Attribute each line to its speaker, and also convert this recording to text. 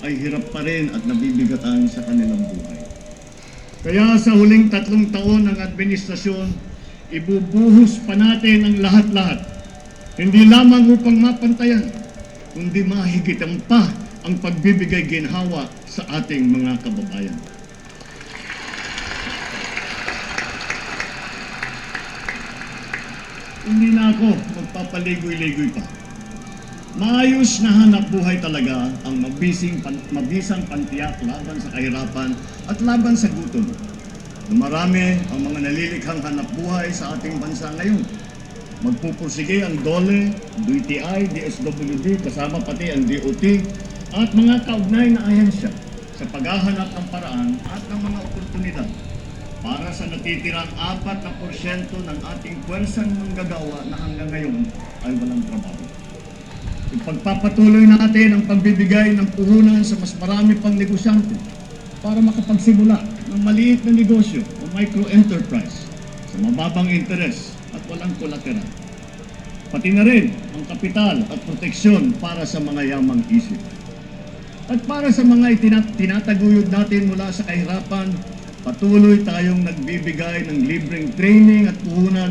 Speaker 1: ay hirap pa rin at nabibigatan sa kanilang buhay. Kaya sa huling 3 taon ng administrasyon, ibubuhos pa natin ang lahat-lahat. Hindi lamang upang mapantayan, kundi mahigitan pa ang pagbibigay ginhawa sa ating mga kababayan. Hindi na ako magpapaligoy-ligoy pa. Maayos na hanap buhay talaga ang mabisang pantiyak laban sa kahirapan at laban sa gutom. Marami ang mga nalilikhang hanap buhay sa ating bansa ngayon. Magpupursige ang DOLE, DTI, DSWD, kasama pati ang DOT at mga kaugnay na ahensya sa paghahanap ng paraan at ng mga oportunidad para sa natitirang 4% ng ating puwersang manggagawa na hanggang ngayon ay walang trabaho. Ipagpapatuloy natin ang pagbibigay ng puhunan sa mas marami pang negosyante para makapagsimula ng maliit na negosyo o micro-enterprise sa mababang interes at walang kolateral. Pati na rin ang kapital at proteksyon para sa mga yamang isip. At para sa mga tinataguyod natin mula sa kahirapan, patuloy tayong nagbibigay ng libreng training at puhunan